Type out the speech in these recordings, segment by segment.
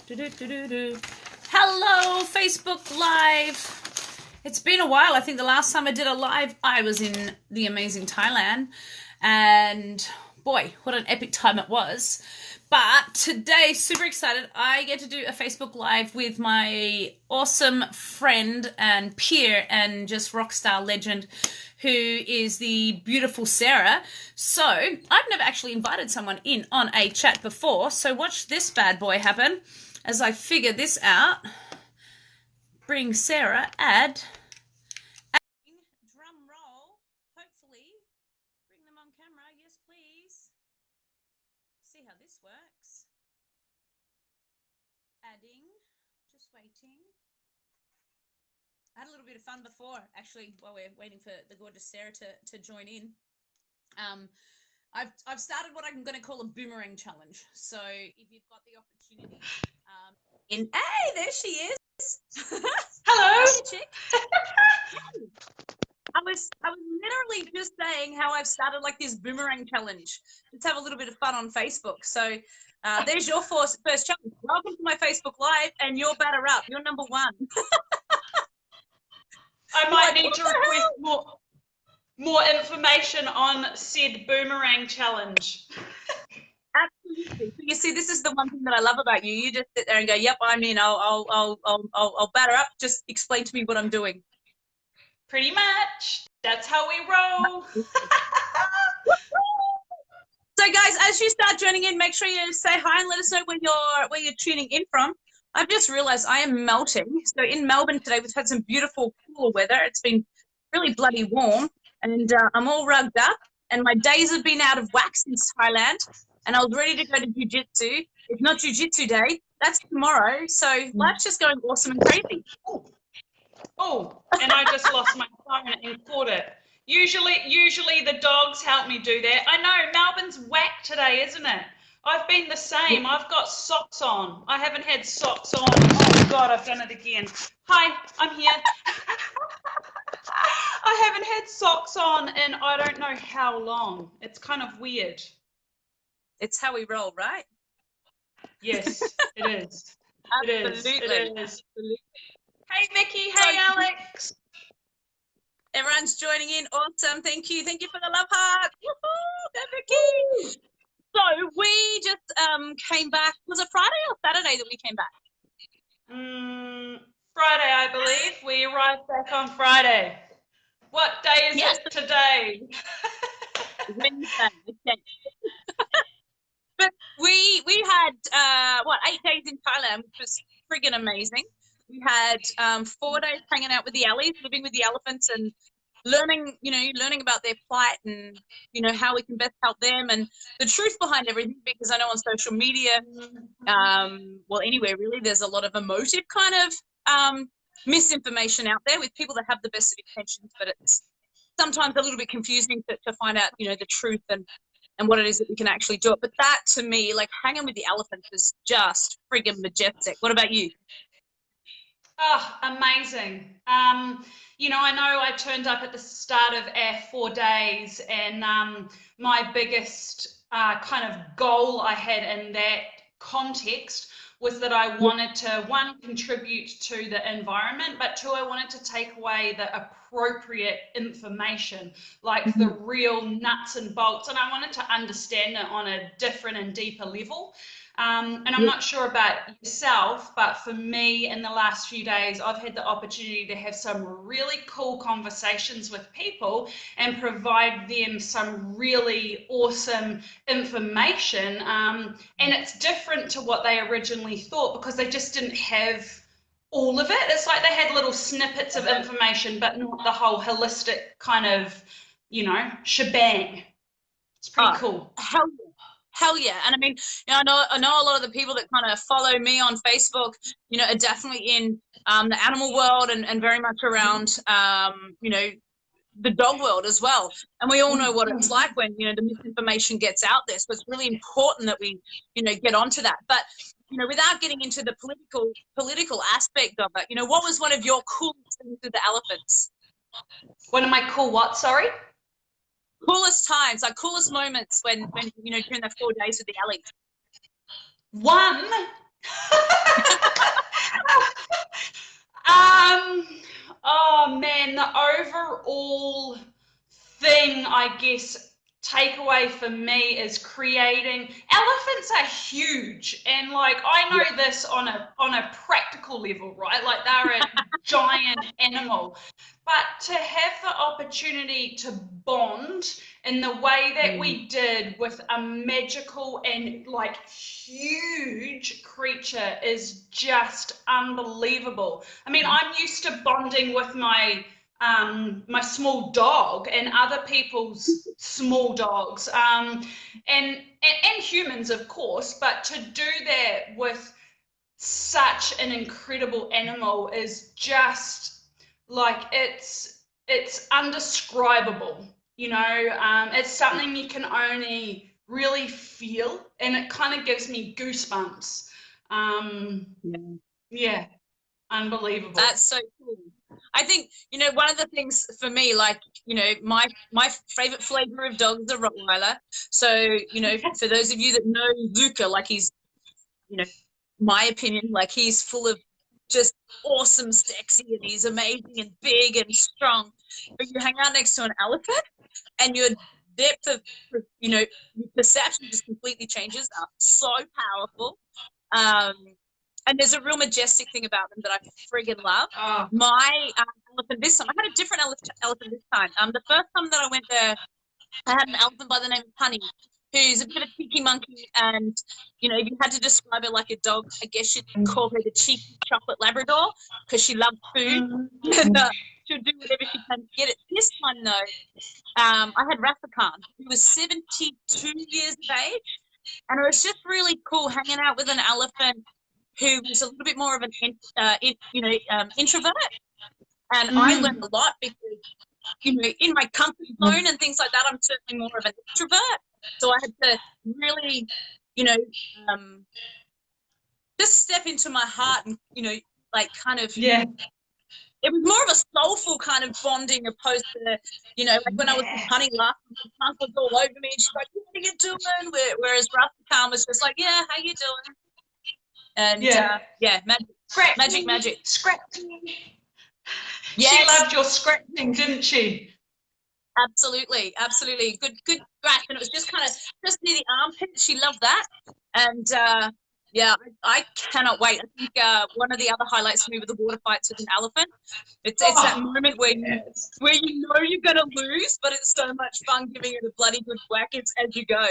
Hello, Facebook Live. It's been a while. I think the last time I did a live, I was in the amazing Thailand. And boy, what an epic time it was. But today, super excited, I get to do a Facebook Live with my awesome friend and peer and just rock star legend, who is the beautiful Sarah. So I've never actually invited someone in on a chat before. So watch this bad boy happen as I figure this out. Bring Sarah, add drum roll, hopefully bring them on camera. Yes, please. See how this works. Adding, just waiting. I had a little bit of fun before, actually, while we're waiting for the gorgeous Sarah to join in. I've started what I'm going to call a boomerang challenge. So if you've got the opportunity, hey, there she is. Hello. Hey, chick. I was literally just saying how I've started like this boomerang challenge. Let's have a little bit of fun on Facebook. So there's your first challenge. Welcome to my Facebook Live, and you're batter up. You're number one. I might need to request more information on said boomerang challenge. Absolutely. So you see, this is the one thing that I love about you. You just sit there and go, "Yep, I'm in. I'll batter up. Just explain to me what I'm doing." Pretty much. That's how we roll. So guys, as you start joining in, make sure you say hi and let us know where you're tuning in from. I've just realized I am melting. So in Melbourne today, we've had some beautiful cool weather. It's been really bloody warm, and I'm all rugged up, and my days have been out of whack since Thailand, and I was ready to go to jiu-jitsu. It's not jiu-jitsu day. That's tomorrow. So life's just going awesome and crazy. Oh, and I just lost my phone and caught it. Usually the dogs help me do that. I know, Melbourne's whack today, isn't it? I've been the same. I've got socks on. I haven't had socks on. Oh, God, I've done it again. Hi, I'm here. I haven't had socks on in I don't know how long. It's kind of weird. It's how we roll, right? Yes, it is. Absolutely. It is. Hey, Vicky. Hey, Alex. Everyone's joining in. Awesome. Thank you. Thank you for the love heart. Woohoo! Go, Vicky. So we just came back. Was it Friday or Saturday that we came back? Friday, I believe. We arrived back on Friday. What day is it today? Wednesday. Okay. But we had 8 days in Thailand, which was friggin' amazing. We had 4 days hanging out with the Allies, living with the elephants, and learning about their plight and how we can best help them and the truth behind everything. Because I know on social media, well, anywhere really, there's a lot of emotive kind of misinformation out there with people that have the best of intentions, but it's sometimes a little bit confusing to find out the truth and what it is that we can actually do it. But that, to me, like hanging with the elephants, is just friggin' majestic. What about you? Oh, amazing. I know I turned up at the start of our 4 days, and my biggest kind of goal I had in that context was that I wanted to, one, contribute to the environment, but two, I wanted to take away the appropriate information, like the real nuts and bolts, and I wanted to understand it on a different and deeper level. And I'm not sure about yourself, but for me, in the last few days, I've had the opportunity to have some really cool conversations with people and provide them some really awesome information. And it's different to what they originally thought, because they just didn't have all of it. It's like they had little snippets of information, but not the whole holistic kind of, shebang. It's pretty cool. Hell yeah. And I mean, I know a lot of the people that kind of follow me on Facebook, are definitely in the animal world and very much around, the dog world as well. And we all know what it's like when, the misinformation gets out there. So it's really important that we, get onto that. But, without getting into the political aspect of it, what was one of your coolest things with the elephants? One of my cool what, sorry? Coolest times, like coolest moments when during the 4 days with the Allies. One I guess, takeaway for me is creating. Elephants are huge, and like I know this on a practical level, right? Like they're a giant animal, but to have the opportunity to bond in the way that we did with a magical and like huge creature is just unbelievable. I mean, I'm used to bonding with my my small dog and other people's small dogs, and humans, of course. But to do that with such an incredible animal is just like it's undescribable. You know, it's something you can only really feel, and it kind of gives me goosebumps. Yeah, unbelievable. That's so cool. I think, you know, one of the things for me, like, you know, my favorite flavor of dog is a Rottweiler. So, you know, for those of you that know Luca, like he's, you know, my opinion, like he's full of just awesome, sexy, and he's amazing and big and strong. But you hang out next to an elephant and your depth of, you know, perception just completely changes. They're so powerful. And there's a real majestic thing about them that I friggin' love. My elephant this time, I had a different elephant this time. The first time that I went there, I had an elephant by the name of Honey, who's a bit of a cheeky monkey. And, you know, if you had to describe her like a dog, I guess you'd call her the cheeky chocolate Labrador, because she loves food and she'll do whatever she can to get it. This time, though, I had Rafa Khan, who was 72 years of age. And it was just really cool hanging out with an elephant who was a little bit more of an introvert, and I learned a lot because, you know, in my comfort zone and things like that, I'm certainly more of an introvert. So I had to really, you know, just step into my heart and, you know, like kind of It was more of a soulful kind of bonding opposed to, you know, like when I was with Honey last, my trunk was all over me and she's like, "What are you doing?" Whereas Russ Calm was just like, "Yeah, how you doing?" And magic. Scratching. Yes. She loved your scratching, didn't she? Absolutely. Good scratch. And it was just kind of just near the armpit. She loved that. And yeah, I cannot wait. I think one of the other highlights for me were the water fights with an elephant. It's that moment where you know you're gonna lose, but it's so much fun giving it a bloody good whack as you go.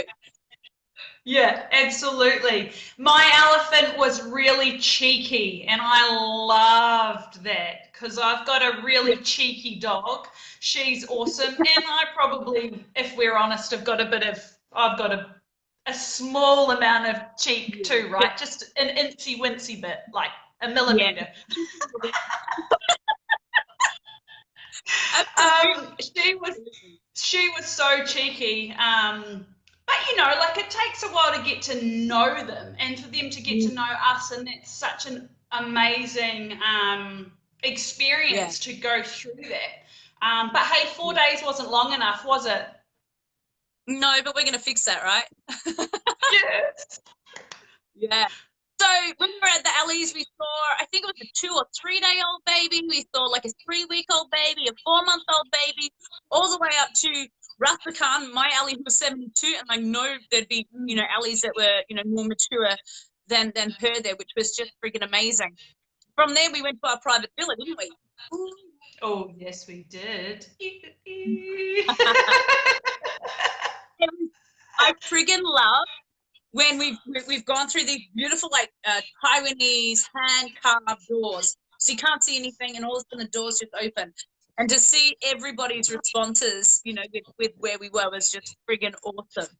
Yeah, absolutely. My elephant was really cheeky, and I loved that because I've got a really cheeky dog. She's awesome, and I probably, if we're honest, I've got a small amount of cheek too, right? Just an incy wincy bit, like a millimeter. She was so cheeky. But, you know, like it takes a while to get to know them and for them to get to know us. And it's such an amazing experience to go through that. But hey, 4 days wasn't long enough, was it? No, but we're going to fix that, right? Yes. Yeah. So when we were at the Ellies, we saw, I think it was a 2 or 3 day old baby. We saw like a 3-week-old baby, a 4-month-old baby, all the way up to Rafa Khan, my Ellie, who was 72, and I know there'd be, you know, Ellies that were, you know, more mature than her there, which was just freaking amazing. From there, we went to our private villa, didn't we? Oh, yes, we did. I friggin' love when we've gone through these beautiful, like, Taiwanese hand-carved doors. So you can't see anything, and all of a sudden the doors just open. And to see everybody's responses, you know, with where we were was just friggin' awesome.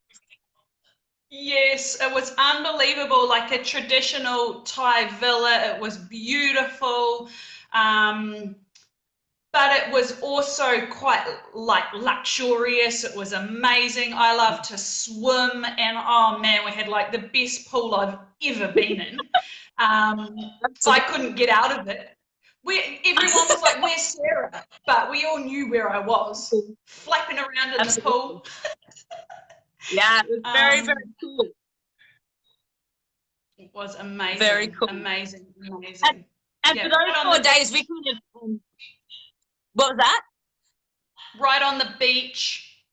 Yes, it was unbelievable, like a traditional Thai villa. It was beautiful. But it was also quite like luxurious. It was amazing. I love to swim, and oh man, we had like the best pool I've ever been in. I couldn't get out of it. Everyone was like, "Where's Sarah?" But we all knew where I was, flapping around in the pool. Yeah, it was very, very cool. It was amazing. Very cool. Amazing. And for those 4 days, we kind of, what was that? Right on the beach.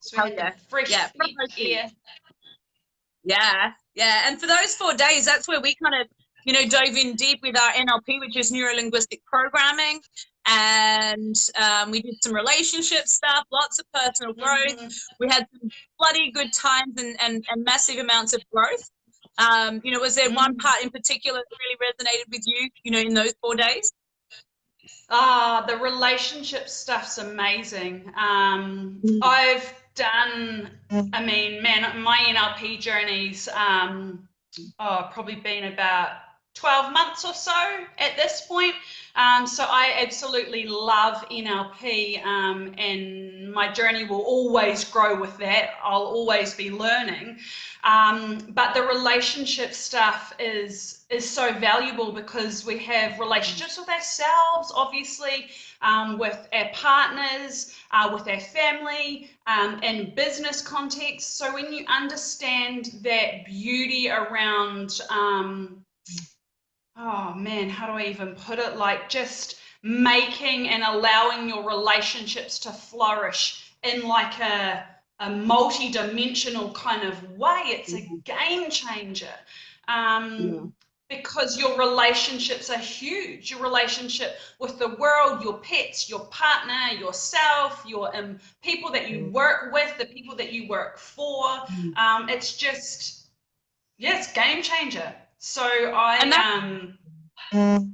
So Hell we yeah. had fresh Yeah. air. Yeah. Yeah. And for those 4 days, that's where we kind of, you know, dove in deep with our NLP, which is neuro-linguistic programming. And we did some relationship stuff, lots of personal growth. We had some bloody good times and massive amounts of growth. You know, was there one part in particular that really resonated with you, you know, in those 4 days? The relationship stuff's amazing. I've done, I mean, man, my NLP journeys, probably been about 12 months or so at this point. So I absolutely love NLP, and my journey will always grow with that. I'll always be learning. But the relationship stuff is so valuable because we have relationships with ourselves, obviously, with our partners, with our family, in business context. So when you understand that beauty around, oh man, how do I even put it? Like just making and allowing your relationships to flourish in like a multi-dimensional kind of way, it's a game changer. Because your relationships are huge. Your relationship with the world, your pets, your partner, yourself, your people that you work with, the people that you work for. It's just, yeah, it's game changer. So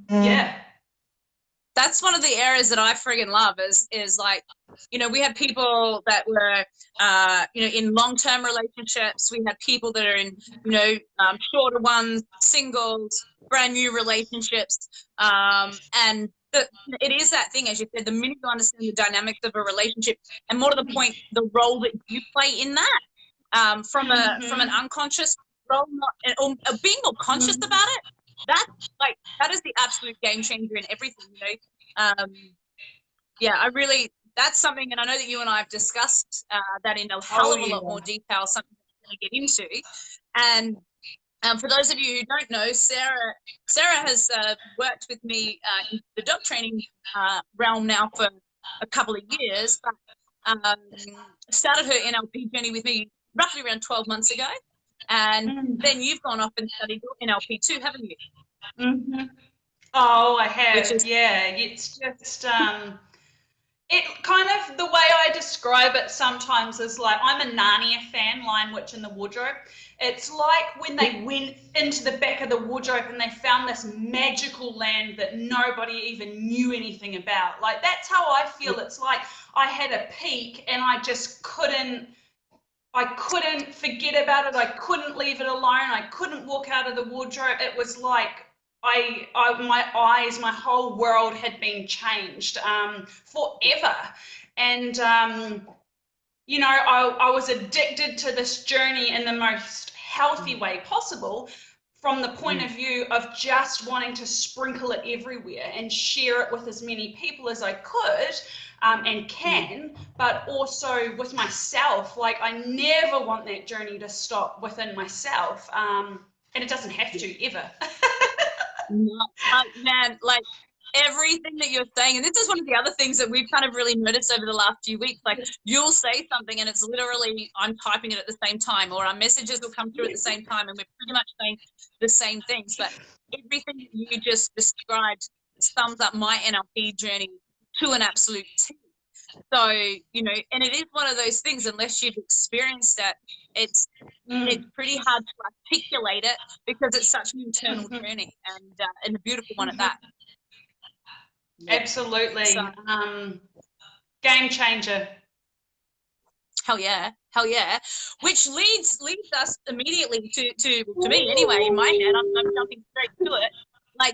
yeah. That's one of the areas that I friggin' love is like, you know, we have people that were, you know, in long-term relationships. We have people that are in, you know, shorter ones, singles, brand new relationships. And it is that thing, as you said, the minute you understand the dynamics of a relationship and more to the point, the role that you play in that, from an unconscious role, or being more conscious about it, that is the absolute game changer in everything, you know. Yeah, that's something, and I know that you and I have discussed that in a hell of a lot more detail, something we're going to get into. And for those of you who don't know, Sarah has worked with me in the dog training realm now for a couple of years, but started her NLP journey with me roughly around 12 months ago. And then you've gone off and studied NLP too, haven't you? Oh, I have. Yeah, it's just it kind of, the way I describe it sometimes is like, I'm a Narnia fan, Lion, Witch and the Wardrobe. It's like when they went into the back of the wardrobe and they found this magical land that nobody even knew anything about. Like, that's how I feel. It's like I had a peek and I just couldn't forget about it. I couldn't leave it alone. I couldn't walk out of the wardrobe. It was like my whole world had been changed forever. And, you know, I was addicted to this journey in the most healthy way possible, from the point of view of just wanting to sprinkle it everywhere and share it with as many people as I could. And can, but also with myself. Like, I never want that journey to stop within myself, and it doesn't have to ever. Man, like everything that you're saying, and this is one of the other things that we've kind of really noticed over the last few weeks, like you'll say something and it's literally I'm typing it at the same time, or our messages will come through at the same time, and we're pretty much saying the same things. But everything that you just described sums up my NLP journey to an absolute T. So, you know, and it is one of those things, unless you've experienced it, it's pretty hard to articulate it because it's such an internal journey, and a beautiful one at that. Absolutely. So, game changer. Hell yeah. Which leads us immediately to me anyway, in my head. I'm jumping straight to it. Like,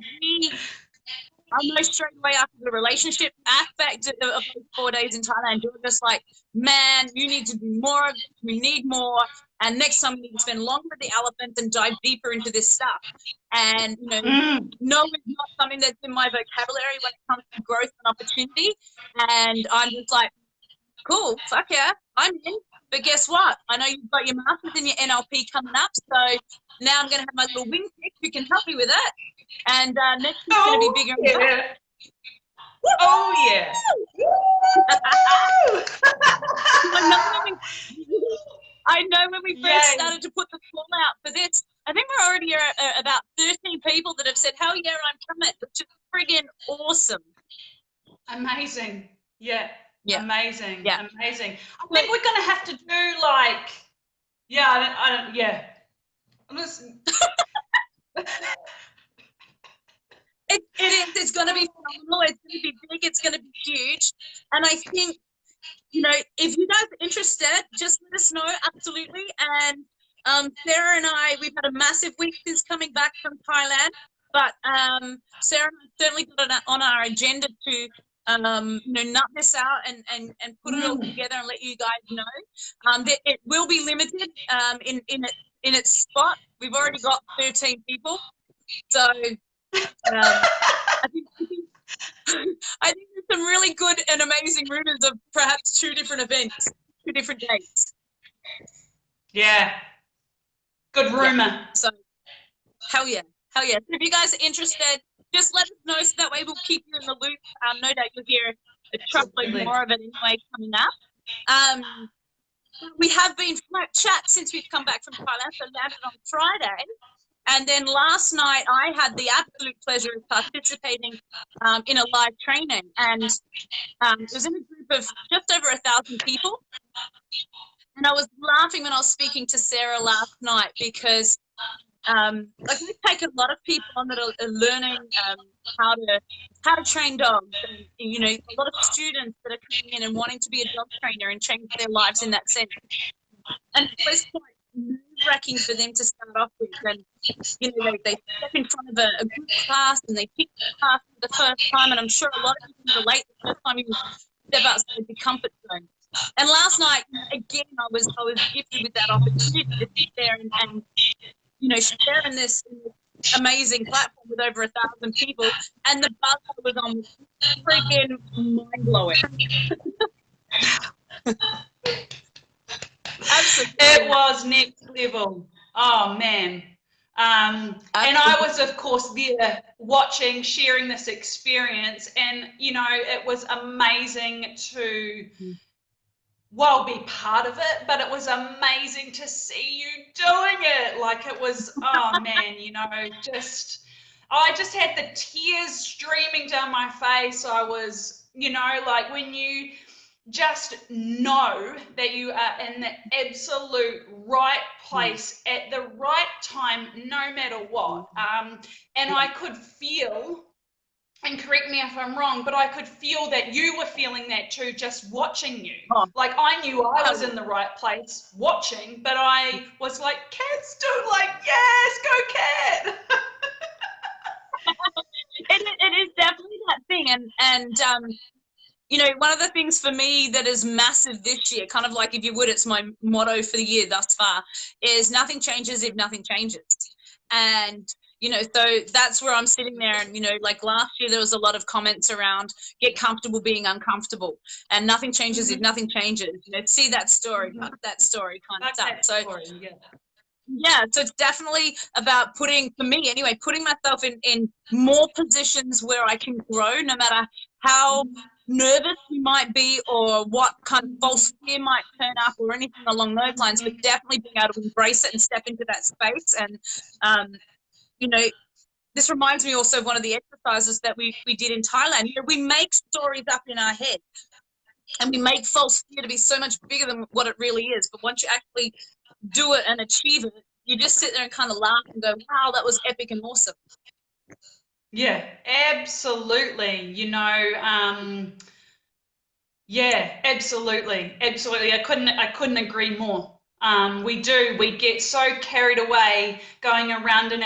I know straight away after the relationship aspect of those 4 days in Thailand, you're just like, man, you need to do more of this. We need more. And next time we need to spend longer with the elephants and dive deeper into this stuff. And, you know, no is not something that's in my vocabulary when it comes to growth and opportunity. And I'm just like, cool, fuck yeah, I'm in. But guess what? I know you've got your masters in your NLP coming up. So now I'm going to have my little wing pick who can help me with it. And next week's going to be bigger and better. Oh yeah. I know when I know when we first Yay. started to put the call out for this, I think we're already about 13 people that have said, hell yeah, I'm coming, which is friggin' awesome. Amazing. Yeah. Yeah. Amazing. Yeah. Amazing. I think we're going to have to do like, yeah, I don't, yeah. I'm just, It is. It's going to be phenomenal. It's going to be big. It's going to be huge. And I think, you know, if you guys are interested, just let us know. Absolutely. And Sarah and I, we've had a massive week since coming back from Thailand. But Sarah and I certainly got it on our agenda to, you know, nut this out and put it all together and let you guys know. It will be limited in its spot. We've already got 13 people. So I think I think there's some really good and amazing rumors of perhaps 2 different events, 2 different dates. yeah. Good rumor. Yeah. So, hell yeah. So if you guys are interested, just let us know so that way we'll keep you in the loop. No doubt you'll hear a truckload more of it anyway coming up. We have been flat chat since we've come back from Thailand, so landed on Friday. And then last night, I had the absolute pleasure of participating in a live training. And it was in a group of just over 1,000 people. And I was laughing when I was speaking to Sarah last night because like we take a lot of people on that are learning how to train dogs. And, you know, a lot of students that are coming in and wanting to be a dog trainer and change their lives in that sense. And it was quite nerve-wracking for them to start off with. And, you know, they step in front of a group class and they pick the class for the first time. And I'm sure a lot of you can relate the first time you step outside the comfort zone. And last night, again, I was gifted with that opportunity to sit there and you know, sharing this amazing platform with over 1,000 people. And the buzz I was on was freaking mind-blowing. Absolutely. It was next level. Oh, man. And I was, of course, there watching, sharing this experience. And, you know, it was amazing to, well, be part of it, but it was amazing to see you doing it. Like it was, oh, man, you know, I just had the tears streaming down my face. I was, you know, like when you just know that you are in the absolute right place at the right time, no matter what. And I could feel, and correct me if I'm wrong, but I could feel that you were feeling that too, just watching you. Like I knew I was in the right place watching, but I was like, Kat's doing like, yes, go Kat. It is definitely that thing. And you know, one of the things for me that is massive this year, kind of like, if you would, it's my motto for the year thus far, is nothing changes if nothing changes. And, you know, so that's where I'm sitting there. And, you know, like last year, there was a lot of comments around get comfortable being uncomfortable and nothing changes if nothing changes. You know, see that story, that story kind of stuff. So, yeah, so it's definitely about putting, for me anyway, putting myself in more positions where I can grow, no matter how nervous you might be or what kind of false fear might turn up or anything along those lines, but definitely being able to embrace it and step into that space. And, you know, this reminds me also of one of the exercises that we did in Thailand. You know, we make stories up in our head and we make false fear to be so much bigger than what it really is. But once you actually do it and achieve it, you just sit there and kind of laugh and go, wow, that was epic and awesome. Yeah, absolutely. You know, yeah, absolutely. I couldn't agree more. We get so carried away going around and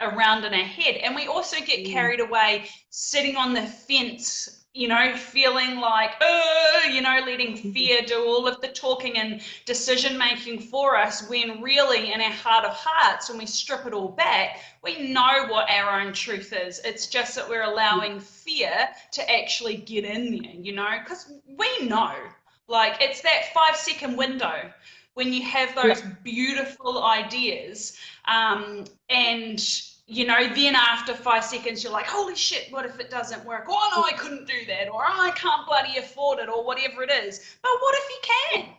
around in our head, and we also get carried away sitting on the fence, you know, feeling like, you know, letting fear do all of the talking and decision making for us, when really in our heart of hearts, when we strip it all back, we know what our own truth is. It's just that we're allowing fear to actually get in there, you know, because we know, like, it's that 5-second window when you have those beautiful ideas, and you know, then after 5 seconds, you're like, holy shit, what if it doesn't work? Oh, no, I couldn't do that. Or I can't bloody afford it, or whatever it is. But what if you can?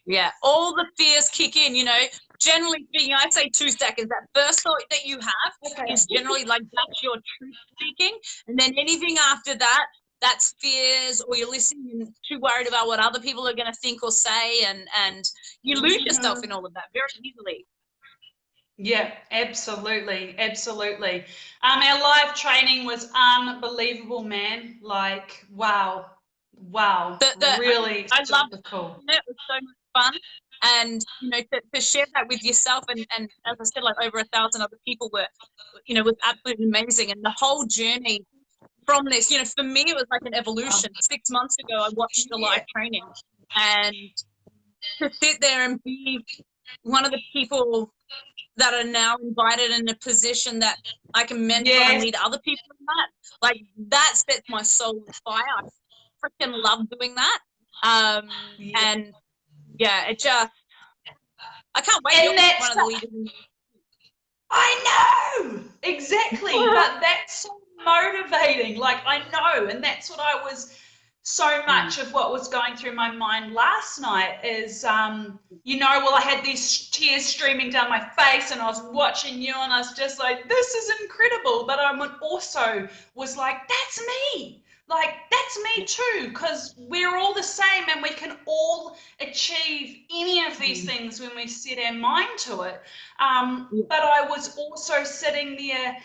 Yeah, all the fears kick in, you know. Generally speaking, I'd say 2 seconds. That first thought that you have is generally like that's your truth speaking. And then anything after that, that's fears, or you're listening too worried about what other people are going to think or say. And you lose yourself in all of that very easily. Yeah, absolutely, absolutely. Our live training was unbelievable, man. Like, wow, really I loved super cool. it. It was so much fun. And, you know, to share that with yourself and as I said, like over 1,000 other people were, you know, was absolutely amazing. And the whole journey from this, you know, for me, it was like an evolution. 6 months ago, I watched the live training, and to sit there and be one of the people that are now invited in a position that I can mentor and lead other people in that, like that sets my soul on fire. I freaking love doing that. And yeah, it just, I can't wait. You're one of the leaders. I know, exactly. But that's so motivating. Like, I know, and that's what I was, so much of what was going through my mind last night is, you know, well, I had these tears streaming down my face and I was watching you and I was just like, this is incredible. But I also was like, that's me. Like, that's me too, because we're all the same and we can all achieve any of these things when we set our mind to it. But I was also sitting there,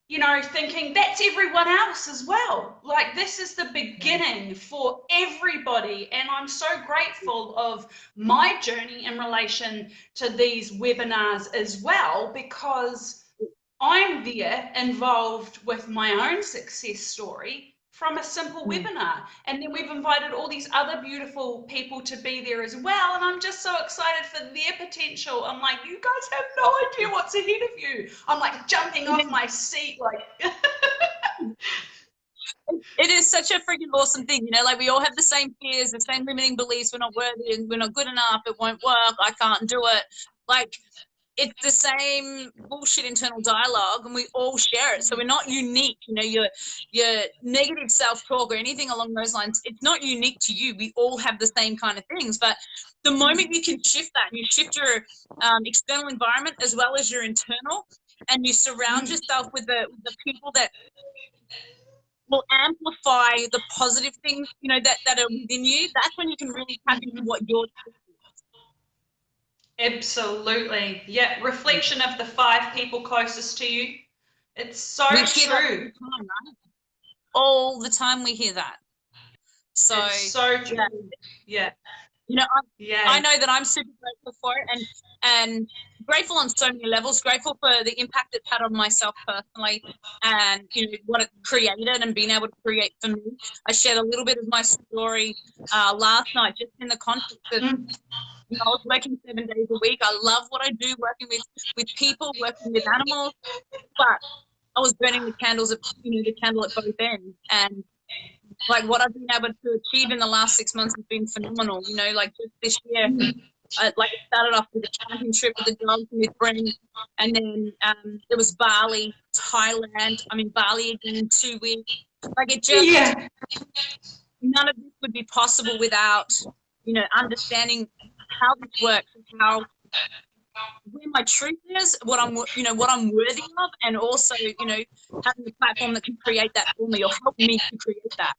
you know, thinking that's everyone else as well. Like, this is the beginning for everybody. And I'm so grateful of my journey in relation to these webinars as well, because I'm there involved with my own success story from a simple webinar. And then we've invited all these other beautiful people to be there as well. And I'm just so excited for their potential. I'm like, you guys have no idea what's ahead of you. I'm like jumping off my seat, like. It is such a freaking awesome thing, you know, like we all have the same fears, the same limiting beliefs. We're not worthy and we're not good enough. It won't work. I can't do it. Like, it's the same bullshit internal dialogue, and we all share it. So we're not unique, you know, your negative self-talk or anything along those lines. It's not unique to you. We all have the same kind of things. But the moment you can shift that, and you shift your external environment as well as your internal, and you surround yourself with the people that will amplify the positive things, you know, that are within you, that's when you can really tap into what you're doing. Absolutely. Yeah, reflection of the 5 people closest to you. It's so true. All the time we hear that. So it's so true. Yeah. You know, I know that I'm super grateful for it, and grateful on so many levels. Grateful for the impact it's had on myself personally, and you know what it created and being able to create for me. I shared a little bit of my story last night, just in the context of you know, I was working 7 days a week. I love what I do, working with people, working with animals, but I was burning the candles at the candle at both ends, and like what I've been able to achieve in the last 6 months has been phenomenal. You know, like just this year, it started off with a camping trip with the dogs and with friends, and then it was Bali, Thailand. I'm in Bali again in 2 weeks. Like it just, none of this would be possible without, you know, understanding how this works and how where my truth is, what I'm worthy of, and also, you know, having a platform that can create that for me or help me to create that.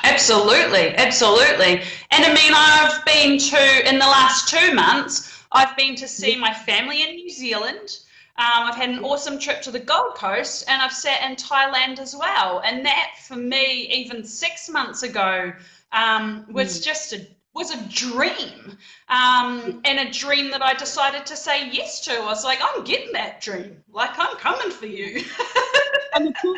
Absolutely, absolutely. And I mean, I've been to, in the last 2 months, I've been to see my family in New Zealand. I've had an awesome trip to the Gold Coast, and I've sat in Thailand as well. And that, for me, even 6 months ago, was just was a dream, and a dream that I decided to say yes to. I was like, I'm getting that dream. Like, I'm coming for you. And the cool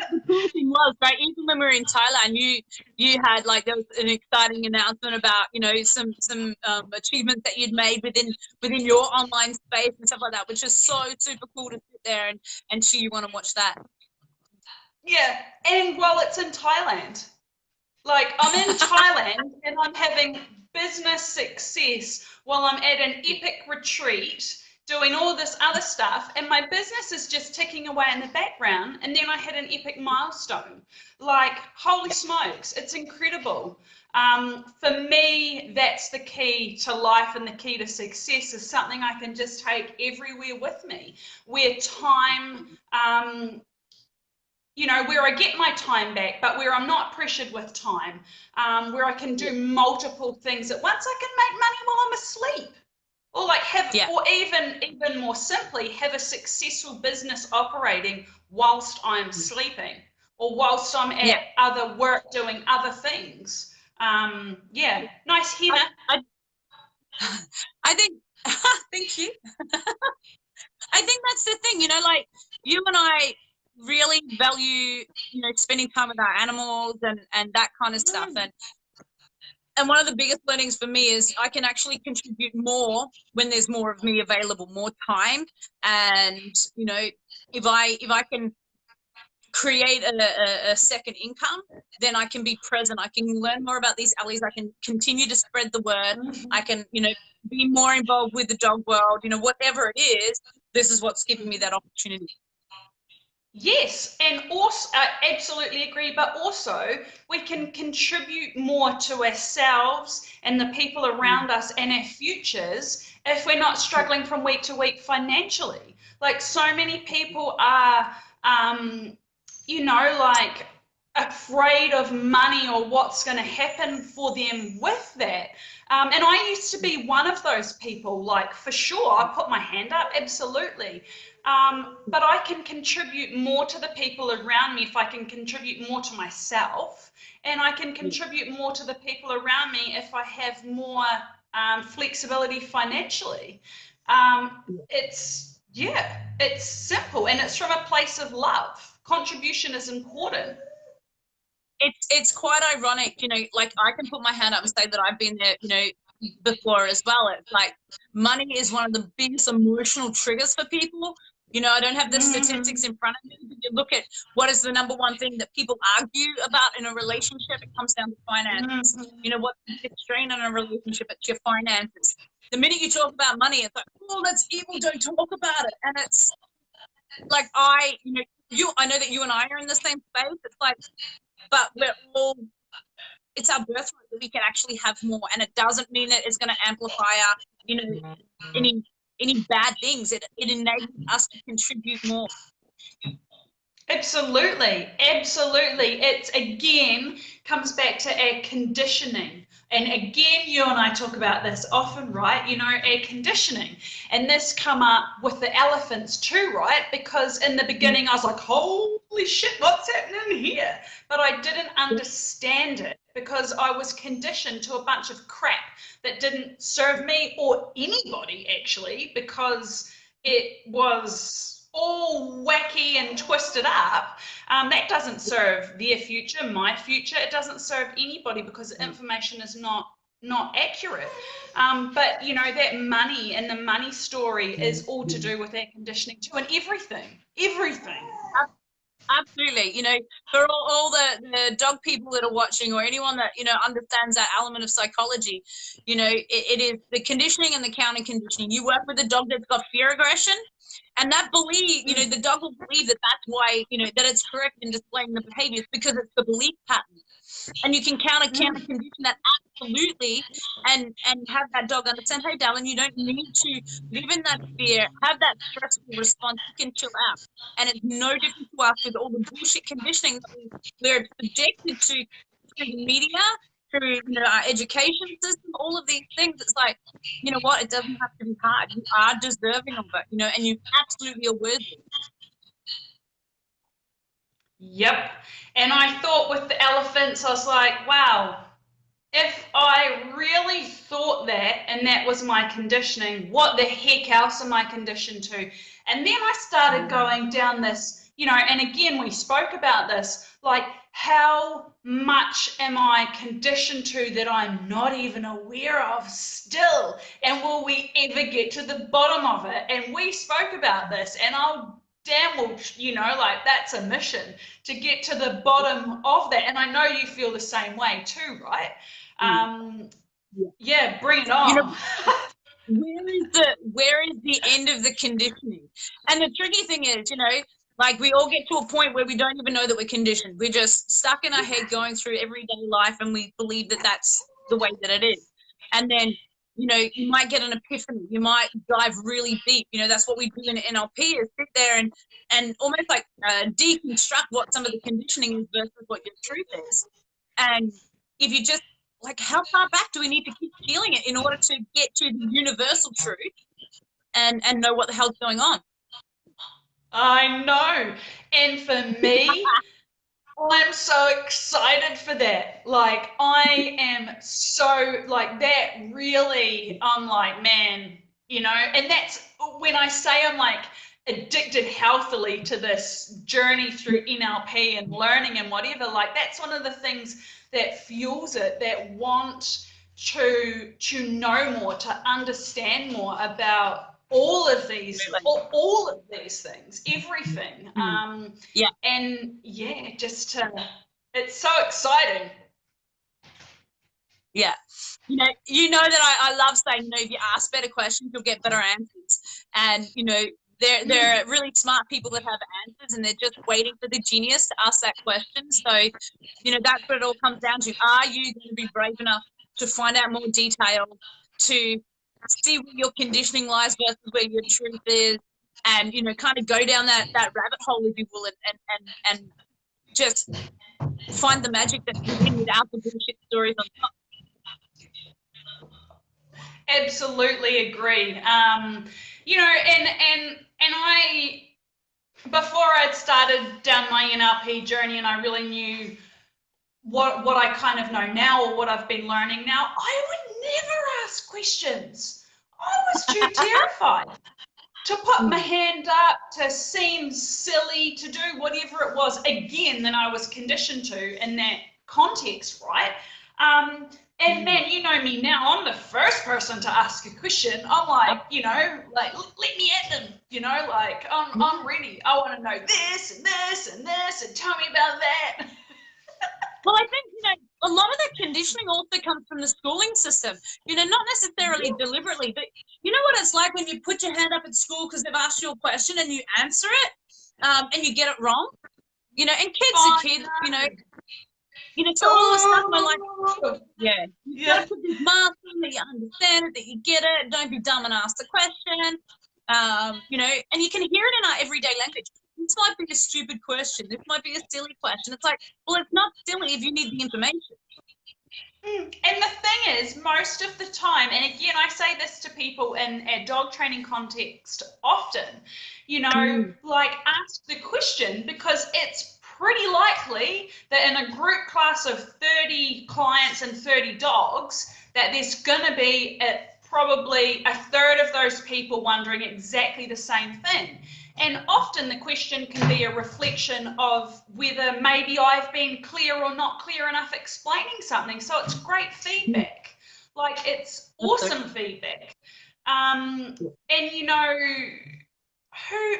thing was, right, even when we were in Thailand, you had, like, there was an exciting announcement about, you know, some achievements that you'd made within your online space and stuff like that, which is so super cool to sit there and cheer you on and watch that. Yeah, and while it's in Thailand. Like, I'm in Thailand and I'm having business success while I'm at an epic retreat doing all this other stuff, and my business is just ticking away in the background. And then I hit an epic milestone. Like, holy smokes, it's incredible. For me, that's the key to life, and the key to success is something I can just take everywhere with me, where time, you know, where I get my time back, but where I'm not pressured with time, where I can do multiple things at once. I can make money while I'm asleep. Or like or even more simply, have a successful business operating whilst I'm sleeping, or whilst I'm at other work doing other things. Nice, Hina. I think, thank you. I think that's the thing, you know, like you and I really value, you know, spending time with our animals and that kind of stuff. And one of the biggest learnings for me is I can actually contribute more when there's more of me available, more time. And, you know, if I can create a second income, then I can be present. I can learn more about these alleys. I can continue to spread the word. I can, you know, be more involved with the dog world, you know, whatever it is, this is what's giving me that opportunity. Yes, and also I absolutely agree, but also we can contribute more to ourselves and the people around us and our futures if we're not struggling from week to week financially. Like, so many people are, you know, like afraid of money or what's going to happen for them with that. And I used to be one of those people, like, for sure, I put my hand up, absolutely. But I can contribute more to the people around me if I can contribute more to myself, and I can contribute more to the people around me if I have more flexibility financially. It's simple, and it's from a place of love. Contribution is important. It's quite ironic, you know, like I can put my hand up and say that I've been there, you know, before as well. It's like money is one of the biggest emotional triggers for people. You know, I don't have the statistics in front of me, but you look at what is the number one thing that people argue about in a relationship, it comes down to finances. You know, what's the strain in a relationship? It's your finances. The minute you talk about money, it's like, oh, that's evil, don't talk about it. And it's like, I know that you and I are in the same space. It's like, but it's our birthright that we can actually have more, and it doesn't mean that it's going to amplify our, you know, any bad things. It enables us to contribute more. Absolutely. It's, again, comes back to our conditioning. And again, you and I talk about this often, right? You know, our conditioning. And this come up with the elephants too, right? Because in the beginning, I was like, holy shit, what's happening here? But I didn't understand it because I was conditioned to a bunch of crap that didn't serve me or anybody, actually, because it was all wacky and twisted up. That doesn't serve their future, my future. It doesn't serve anybody because the information is not accurate. But, you know, that money and the money story is all to do with that conditioning too, and everything. Absolutely. You know, for all the dog people that are watching, or anyone that, you know, understands that element of psychology, you know, it is the conditioning and the counter conditioning. You work with a dog that's got fear aggression, and that belief, you know, the dog will believe that that's why, you know, that it's correct in displaying the behaviors, because it's the belief pattern. And you can counter condition that absolutely, and have that dog understand, hey, darling, you don't need to live in that fear, have that stressful response, you can chill out. And it's no different to us with all the bullshit conditioning that we're subjected to through the media, through, you know, our education system, all of these things. It's like, you know what, it doesn't have to be hard. You are deserving of it, you know, and you absolutely are worthy. Yep. And I thought with the elephants, I was like, wow, if I really thought that and that was my conditioning, what the heck else am I conditioned to? And then I started going down this, you know, and again, we spoke about this, like, how much am I conditioned to that I'm not even aware of still? And will we ever get to the bottom of it? And we spoke about this, and damn well, you know, like, that's a mission to get to the bottom of that. And I know you feel the same way too, right? Yeah, bring it on. You know, where is the end of the conditioning? And the tricky thing is, like we all get to a point where we don't even know that we're conditioned. We're just stuck in our head going through everyday life, and we believe that that's the way that it is. And then, you might get an epiphany. You might dive really deep. That's what we do in NLP, is sit there and almost like deconstruct what some of the conditioning is versus what your truth is. And if you just, like, how far back do we need to keep feeling it in order to get to the universal truth and know what the hell's going on? I know. And for me, I'm so excited for that. Like, I am so, like, that really, I'm like, man, and that's when I say I'm like addicted healthily to this journey through NLP and learning and whatever, like, that's one of the things that fuels it, that want to know more, to understand more about all of these things, everything. Yeah. And yeah, just it's so exciting. Yeah. That I love saying, if you ask better questions, you'll get better answers. And, there are really smart people that have answers, and they're just waiting for the genius to ask that question. So, that's what it all comes down to. Are you going to be brave enough to find out more detail, to see where your conditioning lies versus where your truth is, and, kind of go down that rabbit hole, if you will, and just find the magic that's within without the bullshit stories on top. Absolutely agree. And I, before I'd started down my NLP journey and I really knew what I kind of know now, or what I've been learning now, I would never ask questions. I was too terrified to put my hand up, to seem silly, to do whatever it was, again, that I was conditioned to in that context, right? And man, you know me now, I'm the first person to ask a question. I'm like, like, let me at them, like, I'm ready. I want to know this and this and this, and tell me about that. Well, I think, a lot of that conditioning also comes from the schooling system, not necessarily deliberately, but you know what it's like when you put your hand up at school because they've asked you a question and you answer it, and you get it wrong, and kids are kids, so all of a sudden we're like, you got to put this mask on, that you understand it, that you get it, don't be dumb and ask the question, and you can hear it in our everyday language. This might be a stupid question. This might be a silly question. It's like, well, it's not silly if you need the information. And the thing is, most of the time, and again, I say this to people in a dog training context often, like, ask the question, because it's pretty likely that in a group class of 30 clients and 30 dogs, that there's going to be probably a third of those people wondering exactly the same thing. And often the question can be a reflection of whether maybe I've been clear or not clear enough explaining something. So it's great feedback. Like, it's awesome feedback. And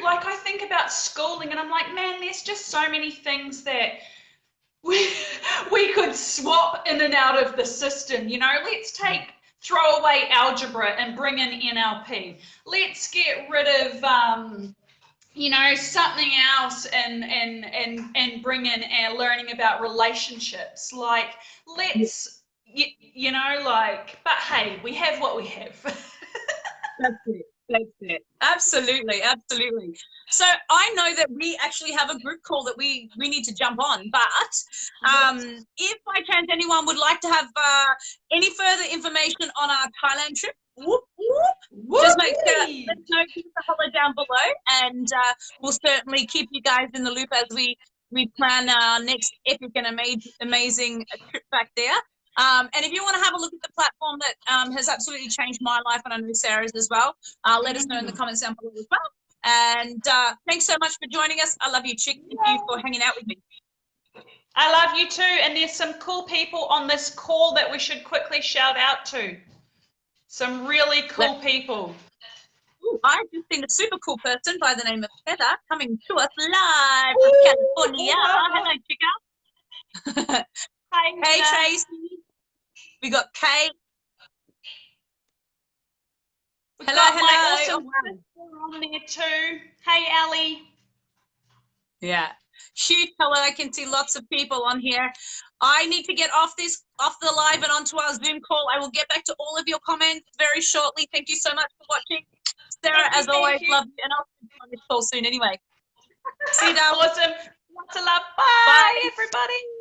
like, I think about schooling and I'm like, man, there's just so many things that we could swap in and out of the system. Let's throw away algebra and bring in NLP. Let's get rid of something else and bring in our learning about relationships. Like, let's, but hey, we have what we have. That's it. Absolutely. So I know that we actually have a group call that we need to jump on, but if by chance anyone would like to have any further information on our Thailand trip, just make sure, let us know, give us a holler down below, and we'll certainly keep you guys in the loop as we plan our next epic and amazing trip back there. And if you want to have a look at the platform that has absolutely changed my life, and I know Sarah's as well, let us know in the comments down below as well. And thanks so much for joining us. I love you, Chick. Thank you for hanging out with me. I love you too. And there's some cool people on this call that we should quickly shout out to. Some really cool people. Ooh, I've just seen a super cool person by the name of Heather coming to us live from California. Hello, Chica. Hi, hey, Tracy. We got Kate. We've Hello, got my hello. awesome sister on there too. Hey, Ali. Yeah. Shoot, hello. I can see lots of people on here. I need to get off the live and onto our Zoom call. I will get back to all of your comments very shortly. Thank you so much for watching. Sarah, as always, love you. And I'll see you on this call soon anyway. See you, darling. Awesome. Lots of love. Bye. Bye. Everybody.